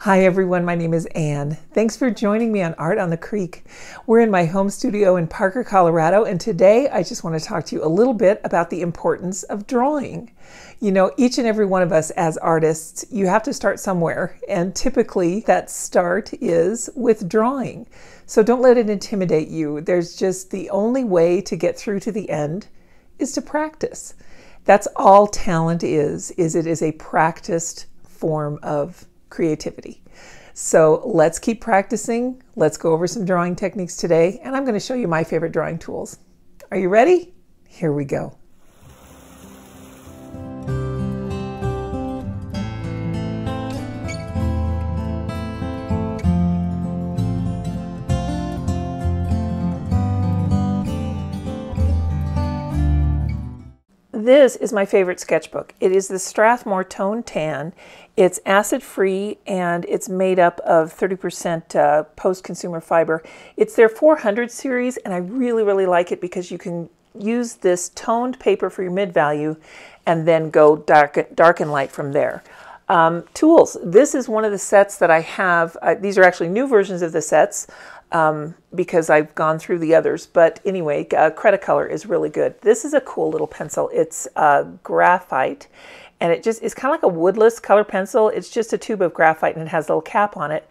Hi everyone, my name is Anne. Thanks for joining me on Art on the Creek. We're in my home studio in Parker, Colorado, and today I just want to talk to you a little bit about the importance of drawing. You know, each and every one of us as artists, you have to start somewhere, and typically that start is with drawing. So don't let it intimidate you. There's just the only way to get through to the end is to practice. That's all talent is it is a practiced form of creativity. So let's keep practicing. Let's go over some drawing techniques today, and I'm going to show you my favorite drawing tools. Are you ready? Here we go. This is my favorite sketchbook. It is the Strathmore Tone Tan. It's acid-free and it's made up of 30% post-consumer fiber. It's their 400 series, and I really like it because you can use this toned paper for your mid-value and then go dark and light from there. Tools. This is one of the sets that I have. These are actually new versions of the sets because I've gone through the others. But anyway, Cretacolor is really good. This is a cool little pencil. It's graphite, and it just is kind of like a woodless color pencil. It's just a tube of graphite, and it has a little cap on it.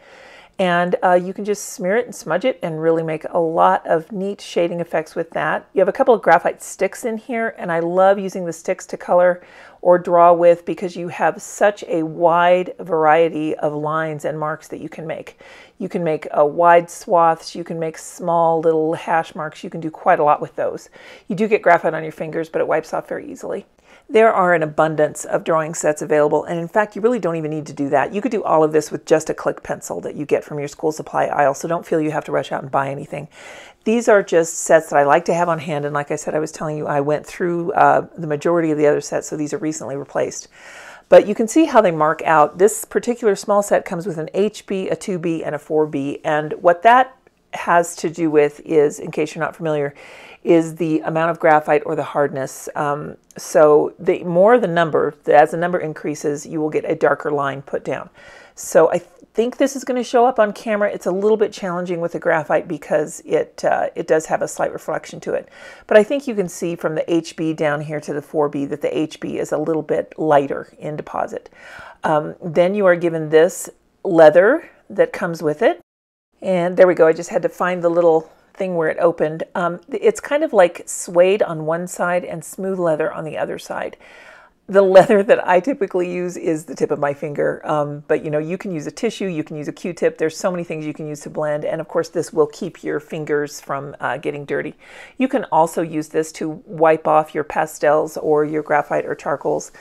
And you can just smear it and smudge it and really make a lot of neat shading effects with that. You have a couple of graphite sticks in here, and I love using the sticks to color or draw with because you have such a wide variety of lines and marks that you can make. You can make wide swaths, you can make small little hash marks, you can do quite a lot with those. You do get graphite on your fingers, but it wipes off very easily. There are an abundance of drawing sets available, and in fact, you really don't even need to do that. You could do all of this with just a click pencil that you get from your school supply aisle, so don't feel you have to rush out and buy anything. These are just sets that I like to have on hand, and like I said, I was telling you, I went through the majority of the other sets, so these are recently replaced. But you can see how they mark out. This particular small set comes with an HB, a 2B, and a 4B, and what that has to do with is, in case you're not familiar, is the amount of graphite or the hardness. So the more the number, as the number increases, you will get a darker line put down. So I think this is going to show up on camera. It's a little bit challenging with the graphite because it does have a slight reflection to it. But I think you can see from the HB down here to the 4B that the HB is a little bit lighter in deposit. Then you are given this leather that comes with it. And there we go. I just had to find the little thing where it opened. It's kind of like suede on one side and smooth leather on the other side. The leather that I typically use is the tip of my finger, but you know, you can use a tissue, you can use a Q-tip. There's so many things you can use to blend, and of course this will keep your fingers from getting dirty. You can also use this to wipe off your pastels or your graphite or charcoals.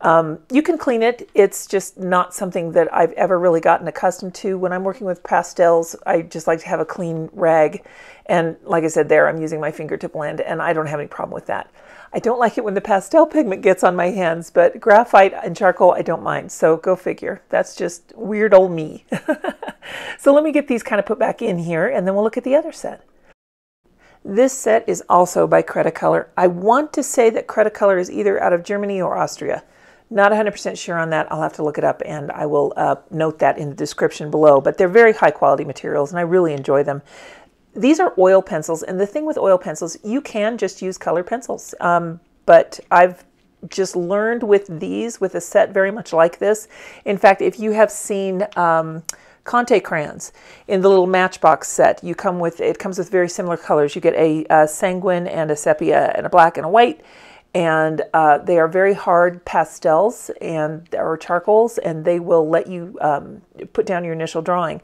You can clean it. It's just not something that I've ever really gotten accustomed to. When I'm working with pastels, I just like to have a clean rag. And like I said there, I'm using my finger to blend, and I don't have any problem with that. I don't like it when the pastel pigment gets on my hands, but graphite and charcoal, I don't mind. So go figure. That's just weird old me. So let me get these kind of put back in here, and then we'll look at the other set. This set is also by Cretacolor. I want to say that Cretacolor is either out of Germany or Austria. Not 100% sure on that. I'll have to look it up, and I will note that in the description below. But they're very high quality materials, and I really enjoy them. These are oil pencils, and the thing with oil pencils, you can just use colored pencils. But I've just learned with these, with a set very much like this. In fact, if you have seen Conte crayons in the little Matchbox set, it comes with very similar colors. You get a sanguine and a sepia and a black and a white. And they are very hard pastels or charcoals, and they will let you put down your initial drawing.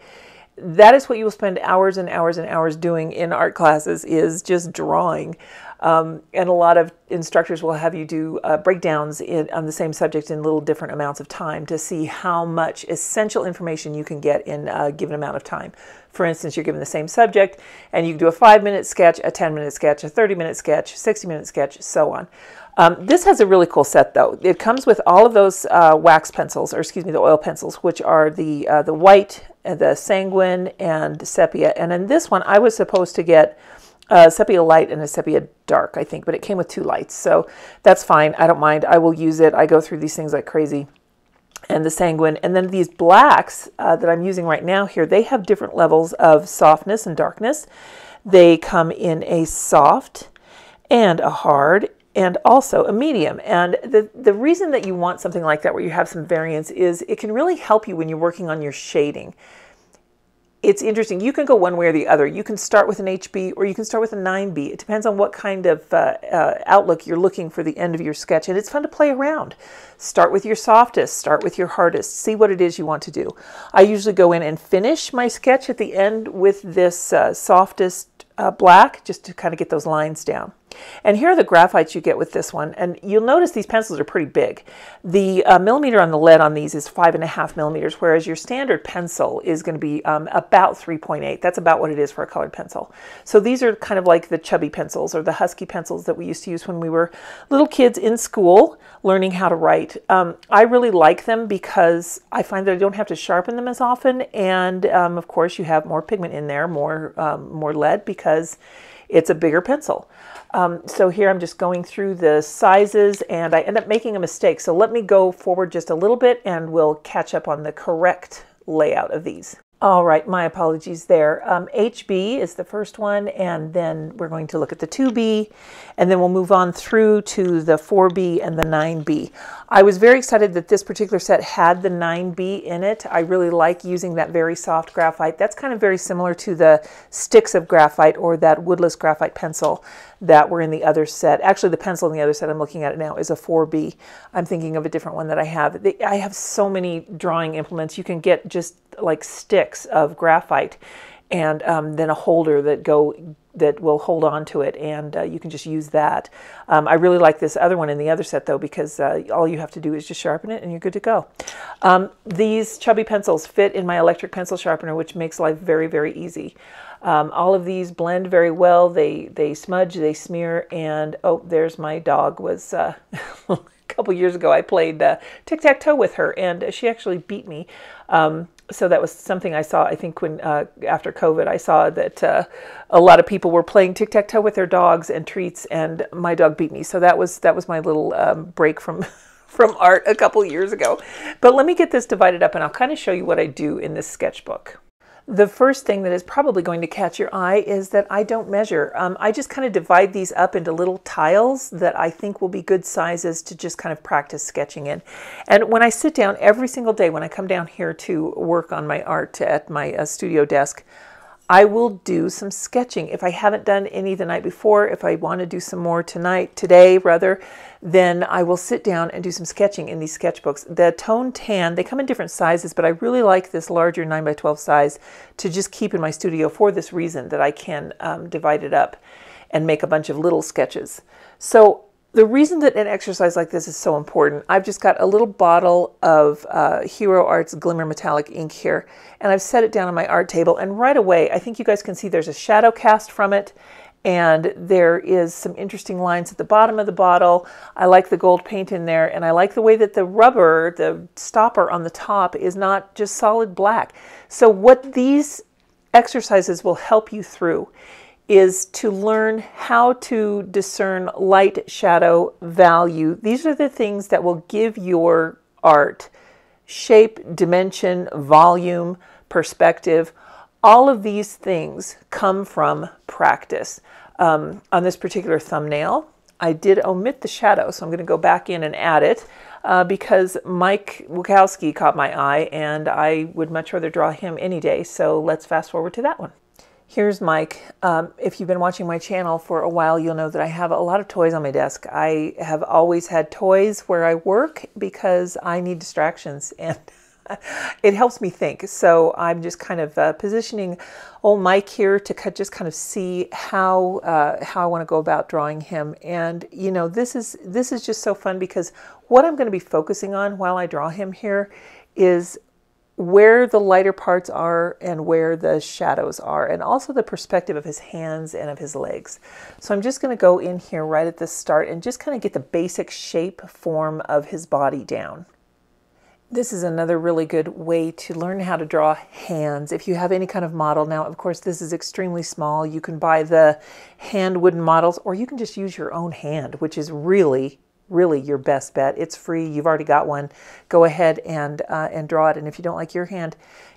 That is what you will spend hours and hours and hours doing in art classes, is just drawing. And a lot of instructors will have you do breakdowns on the same subject in little different amounts of time to see how much essential information you can get in a given amount of time. For instance, you're given the same subject, and you can do a 5-minute sketch, a 10-minute sketch, a 30-minute sketch, 60-minute sketch, so on. This has a really cool set, though. It comes with all of those wax pencils, or excuse me, the oil pencils, which are the white, the sanguine, and sepia. And in this one, I was supposed to get a sepia light and a sepia dark, I think, but it came with 2 lights, so that's fine. I don't mind. I will use it. I go through these things like crazy. and the sanguine. And then these blacks that I'm using right now here, they have different levels of softness and darkness. They come in a soft and a hard and also a medium. And the reason that you want something like that where you have some variance is it can really help you when you're working on your shading. It's interesting. You can go one way or the other. You can start with an HB or you can start with a 9B. It depends on what kind of outlook you're looking for the end of your sketch. And it's fun to play around. Start with your softest, start with your hardest. See what it is you want to do. I usually go in and finish my sketch at the end with this softest black, just to kind of get those lines down. And here are the graphites you get with this one. And you'll notice these pencils are pretty big. The millimeter on the lead on these is 5.5 millimeters, whereas your standard pencil is going to be about 3.8. That's about what it is for a colored pencil. So these are kind of like the chubby pencils or the husky pencils that we used to use when we were little kids in school learning how to write. I really like them because I find that I don't have to sharpen them as often. And of course, you have more pigment in there, more lead, because it's a bigger pencil. So here I'm just going through the sizes and I end up making a mistake. So let me go forward just a little bit and we'll catch up on the correct layout of these. All right, my apologies there. HB is the first one, and then we're going to look at the 2B, and then we'll move on through to the 4B and the 9B. I was very excited that this particular set had the 9B in it. I really like using that very soft graphite. That's kind of very similar to the sticks of graphite or that woodless graphite pencil that were in the other set. Actually, the pencil in the other set I'm looking at it now is a 4B. I'm thinking of a different one that I have. I have so many drawing implements. You can get just like sticks of graphite and then a holder that will hold on to it, and you can just use that. I really like this other one in the other set though, because all you have to do is just sharpen it and you're good to go. These chubby pencils fit in my electric pencil sharpener, which makes life very, very easy. All of these blend very well. They smudge, they smear, and oh, there's my dog. Was a couple years ago I played tic-tac-toe with her, and she actually beat me. So that was something I saw, I think, when after COVID, I saw that a lot of people were playing tic-tac-toe with their dogs and treats, and my dog beat me. So that was my little break from from art a couple years ago. But let me get this divided up, and I'll kind of show you what I do in this sketchbook. The first thing that is probably going to catch your eye is that I don't measure. I just kind of divide these up into little tiles that I think will be good sizes to just kind of practice sketching in. And when I sit down every single day, when I come down here to work on my art at my studio desk, I will do some sketching. If I haven't done any the night before, if I want to do some more today rather, then I will sit down and do some sketching in these sketchbooks. The Tone Tan, they come in different sizes, but I really like this larger 9x12 size to just keep in my studio for this reason, that I can divide it up and make a bunch of little sketches. So the reason that an exercise like this is so important, I've just got a little bottle of Hero Arts Glimmer Metallic ink here, and I've set it down on my art table, and right away, I think you guys can see there's a shadow cast from it, and there is some interesting lines at the bottom of the bottle. I like the gold paint in there, and I like the way that the rubber, the stopper on the top, is not just solid black. So what these exercises will help you through is to learn how to discern light, shadow, value. These are the things that will give your art shape, dimension, volume, perspective. All of these things come from practice. On this particular thumbnail, I did omit the shadow, so I'm going to go back in and add it because Mike Wachowski caught my eye, and I would much rather draw him any day. So let's fast forward to that one. Here's Mike. If you've been watching my channel for a while, you'll know that I have a lot of toys on my desk. I have always had toys where I work because I need distractions, and it helps me think. So I'm just kind of positioning old Mike here to just kind of see how I want to go about drawing him. And you know, this is just so fun because what I'm going to be focusing on while I draw him here is where the lighter parts are and where the shadows are, and also the perspective of his hands and of his legs. So I'm just going to go in here right at the start and just kind of get the basic shape form of his body down. This is another really good way to learn how to draw hands. If you have any kind of model, now of course this is extremely small. You can buy the hand wooden models, or you can just use your own hand, which is really really your best bet. It's free. You've already got one. Go ahead and draw it. And if you don't like your hand,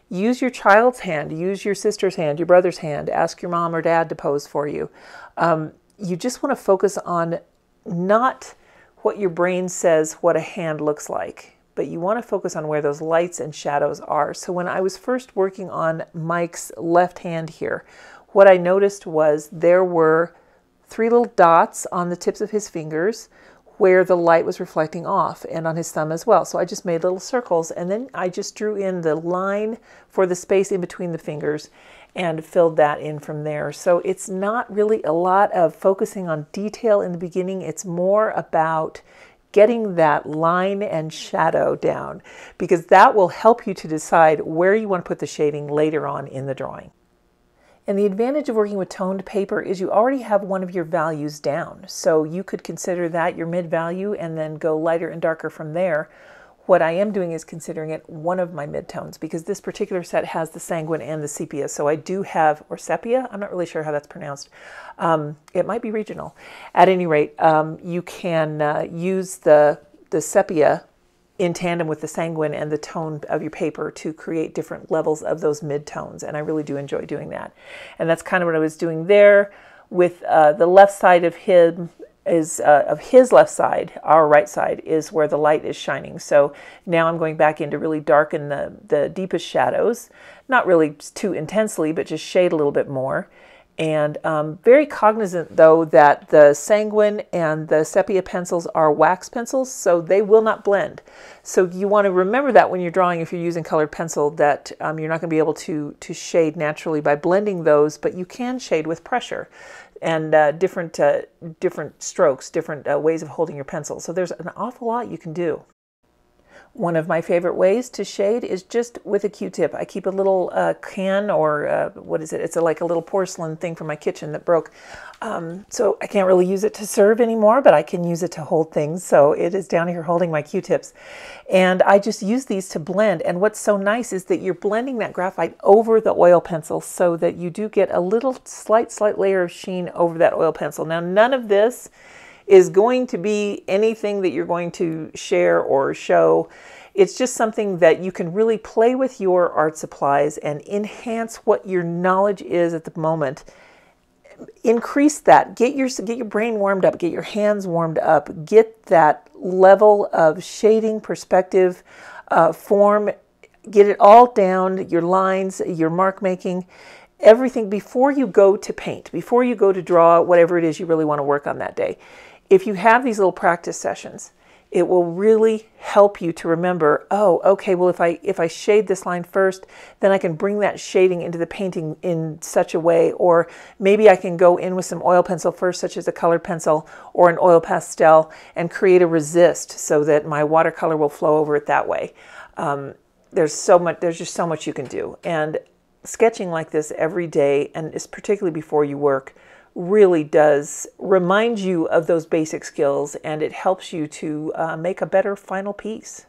use your child's hand. Use your sister's hand, your brother's hand. Ask your mom or dad to pose for you. You just want to focus on not what your brain says what a hand looks like, but you want to focus on where those lights and shadows are. So when I was first working on Mike's left hand here, what I noticed was there were 3 little dots on the tips of his fingers where the light was reflecting off, and on his thumb as well. So I just made little circles, and then I just drew in the line for the space in between the fingers and filled that in from there. So it's not really a lot of focusing on detail in the beginning. It's more about getting that line and shadow down, because that will help you to decide where you want to put the shading later on in the drawing. And the advantage of working with toned paper is you already have one of your values down. So you could consider that your mid value and then go lighter and darker from there. What I am doing is considering it one of my midtones, because this particular set has the sanguine and the sepia. So I do have, or sepia, I'm not really sure how that's pronounced. It might be regional. At any rate, you can use the sepia in tandem with the sanguine and the tone of your paper to create different levels of those midtones. And I really do enjoy doing that. And that's kind of what I was doing there with the left side of him. Of his left side, our right side, is where the light is shining. So now I'm going back in to really darken the deepest shadows, not really too intensely, but just shade a little bit more. And very cognizant, though, that the sanguine and the sepia pencils are wax pencils, so they will not blend. So you want to remember that when you're drawing, if you're using colored pencil, that you're not going to be able to shade naturally by blending those, but you can shade with pressure and different strokes, different ways of holding your pencil. So there's an awful lot you can do. One of my favorite ways to shade is just with a Q-tip. I keep a little can, or what is it? It's like a little porcelain thing from my kitchen that broke. So I can't really use it to serve anymore, but I can use it to hold things. So it is down here holding my Q-tips. And I just use these to blend. And what's so nice is that you're blending that graphite over the oil pencil so that you do get a little slight layer of sheen over that oil pencil. Now, none of this is going to be anything that you're going to share or show. It's just something that you can really play with your art supplies and enhance what your knowledge is at the moment. Increase that. Get your brain warmed up. Get your hands warmed up. Get that level of shading, perspective, form. Get it all down. Your lines, your mark making, everything before you go to paint, before you go to draw whatever it is you really want to work on that day. If you have these little practice sessions, it will really help you to remember, oh, okay, well, if I shade this line first, then I can bring that shading into the painting in such a way, or maybe I can go in with some oil pencil first, such as a colored pencil or an oil pastel, and create a resist so that my watercolor will flow over it that way. There's just so much you can do. And sketching like this every day, and particularly before you work, really does remind you of those basic skills, and it helps you to make a better final piece.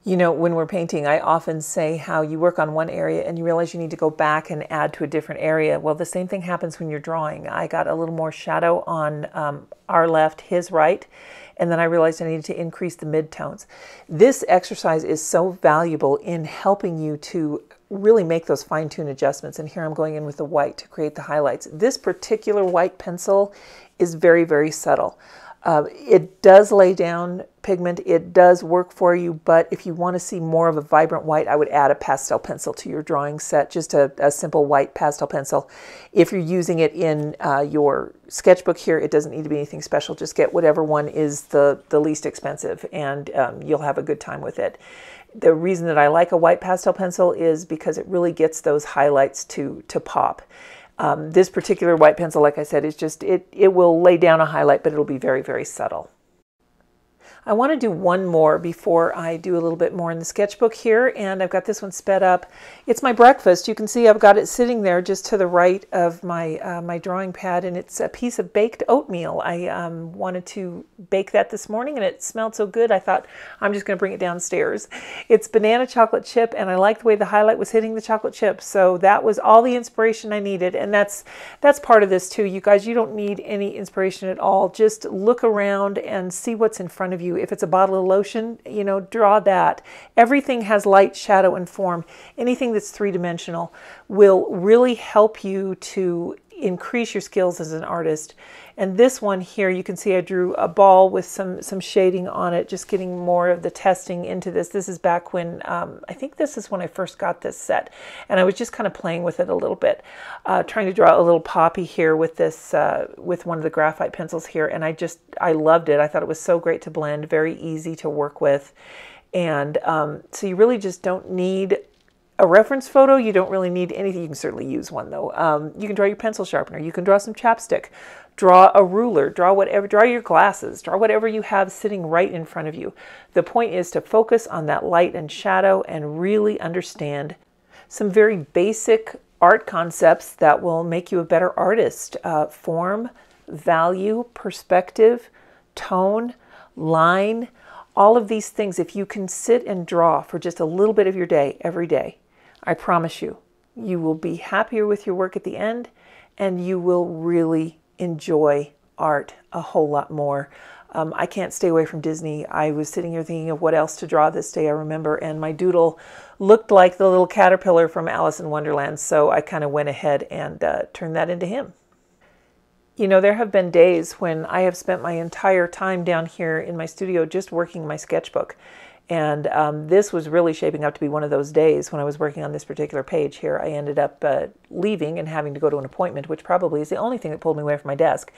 You know, when we're painting, I often say how you work on one area and you realize you need to go back and add to a different area. Well, the same thing happens when you're drawing. I got a little more shadow on our left, his right, and then I realized I needed to increase the midtones. This exercise is so valuable in helping you to really make those fine-tune adjustments. And here I'm going in with the white to create the highlights. This particular white pencil is very, very subtle. It does lay down pigment, it does work for you, but if you want to see more of a vibrant white, I would add a pastel pencil to your drawing set, just a simple white pastel pencil. If you're using it in your sketchbook here, it doesn't need to be anything special. Just get whatever one is the least expensive, and you'll have a good time with it. The reason that I like a white pastel pencil is because it really gets those highlights to pop. This particular white pencil, like I said, is just, it will lay down a highlight, but it'll be very, very subtle. I want to do one more before I do a little bit more in the sketchbook here, and I've got this one sped up. It's my breakfast. You can see I've got it sitting there just to the right of my my drawing pad, and it's a piece of baked oatmeal. I wanted to bake that this morning, and it smelled so good I thought I'm just going to bring it downstairs. It's banana chocolate chip, and I like the way the highlight was hitting the chocolate chip, so that was all the inspiration I needed, and that's part of this too. You guys, you don't need any inspiration at all. Just look around and see what's in front of you. If it's a bottle of lotion, you know, draw that. Everything has light, shadow, and form. Anything that's three-dimensional will really help you to increase your skills as an artist. And this one here, you can see I drew a ball with some shading on it, just getting more of the testing into this. This is back when, I think this is when I first got this set, and I was just kind of playing with it a little bit, trying to draw a little poppy here with this, with one of the graphite pencils here, and I loved it. I thought it was so great to blend, very easy to work with, and so you really just don't need a reference photo. You don't really need anything. You can certainly use one though. You can draw your pencil sharpener. You can draw some chapstick. Draw a ruler. Draw whatever. Draw your glasses. Draw whatever you have sitting right in front of you. The point is to focus on that light and shadow and really understand some very basic art concepts that will make you a better artist. Form, value, perspective, tone, line, all of these things. If you can sit and draw for just a little bit of your day every day, I promise you, you will be happier with your work at the end, and you will really enjoy art a whole lot more. I can't stay away from Disney. I was sitting here thinking of what else to draw this day, I remember, and my doodle looked like the little caterpillar from Alice in Wonderland, so I kind of went ahead and turned that into him. You know, there have been days when I have spent my entire time down here in my studio just working my sketchbook. And this was really shaping up to be one of those days when I was working on this particular page here. I ended up leaving and having to go to an appointment, which probably is the only thing that pulled me away from my desk.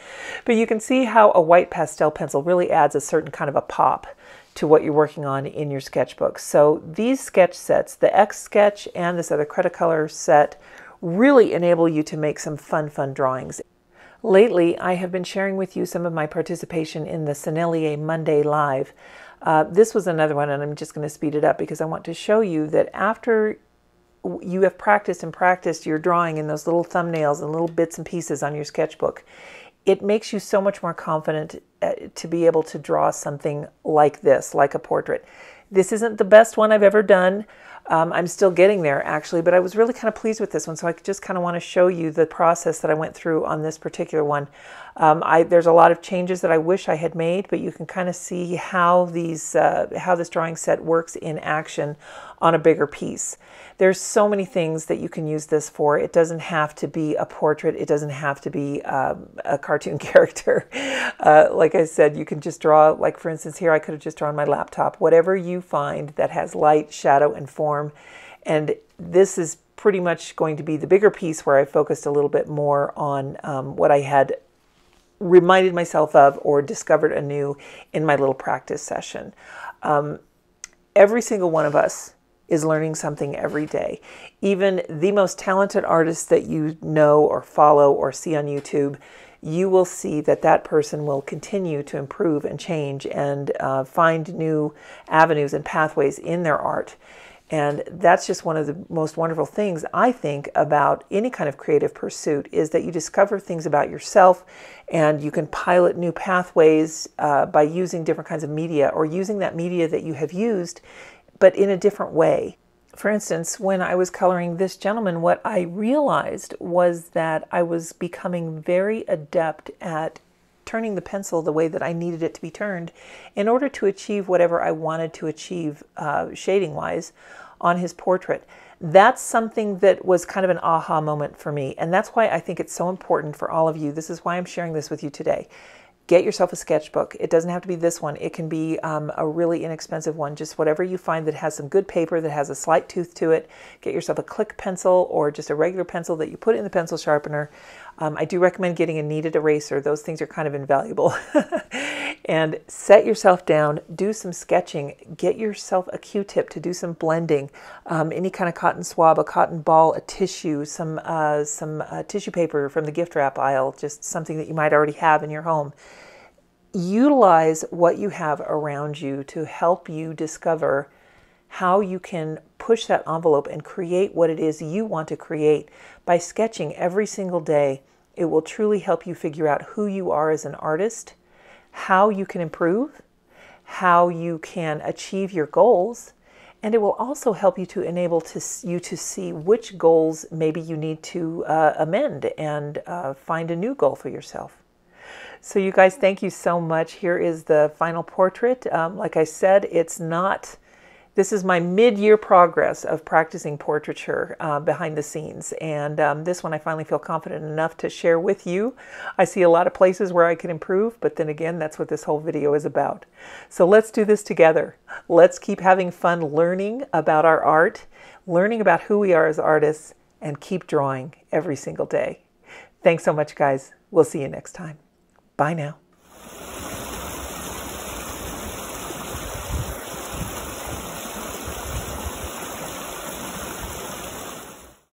But you can see how a white pastel pencil really adds a certain kind of a pop to what you're working on in your sketchbook. So these sketch sets, the X Sketch and this other Cretacolor set, really enable you to make some fun drawings. Lately, I have been sharing with you some of my participation in the Sennelier Monday Live. This was another one, and I'm just going to speed it up because I want to show you that after you have practiced and practiced your drawing in those little thumbnails and little bits and pieces on your sketchbook, it makes you so much more confident to be able to draw something like this, like a portrait. This isn't the best one I've ever done. I'm still getting there, actually, but I was really kind of pleased with this one, so I just kind of want to show you the process that I went through on this particular one. There's a lot of changes that I wish I had made, but you can kind of see how this drawing set works in action on a bigger piece. There's so many things that you can use this for. It doesn't have to be a portrait. It doesn't have to be a cartoon character. Like I said, you can just draw, like for instance here, I could have just drawn my laptop. Whatever you find that has light, shadow, and form. And this is pretty much going to be the bigger piece where I focused a little bit more on what I had reminded myself of or discovered anew in my little practice session. Every single one of us is learning something every day. Even the most talented artists that you know or follow or see on YouTube, you will see that that person will continue to improve and change and find new avenues and pathways in their art. And that's just one of the most wonderful things, I think, about any kind of creative pursuit, is that you discover things about yourself and you can pilot new pathways by using different kinds of media or using that media that you have used, but in a different way. For instance, when I was coloring this gentleman, what I realized was that I was becoming very adept at turning the pencil the way that I needed it to be turned in order to achieve whatever I wanted to achieve shading-wise on his portrait. That's something that was kind of an aha moment for me, and that's why I think it's so important for all of you. This is why I'm sharing this with you today. Get yourself a sketchbook. It doesn't have to be this one. It can be a really inexpensive one, just whatever you find that has some good paper, that has a slight tooth to it. Get yourself a click pencil or just a regular pencil that you put in the pencil sharpener. I do recommend getting a kneaded eraser. Those things are kind of invaluable. And set yourself down, do some sketching, get yourself a Q-tip to do some blending, any kind of cotton swab, a cotton ball, a tissue, some tissue paper from the gift wrap aisle, just something that you might already have in your home. utilize what you have around you to help you discover how you can push that envelope and create what it is you want to create. By sketching every single day, it will truly help you figure out who you are as an artist, how you can improve, how you can achieve your goals, and it will also help you to enable you to see which goals maybe you need to amend and find a new goal for yourself. So you guys, thank you so much. Here is the final portrait. Like I said, this is my mid-year progress of practicing portraiture behind the scenes. And this one I finally feel confident enough to share with you. I see a lot of places where I can improve, but then again, that's what this whole video is about. So let's do this together. Let's keep having fun learning about our art, learning about who we are as artists, and keep drawing every single day. Thanks so much, guys. We'll see you next time. Bye now.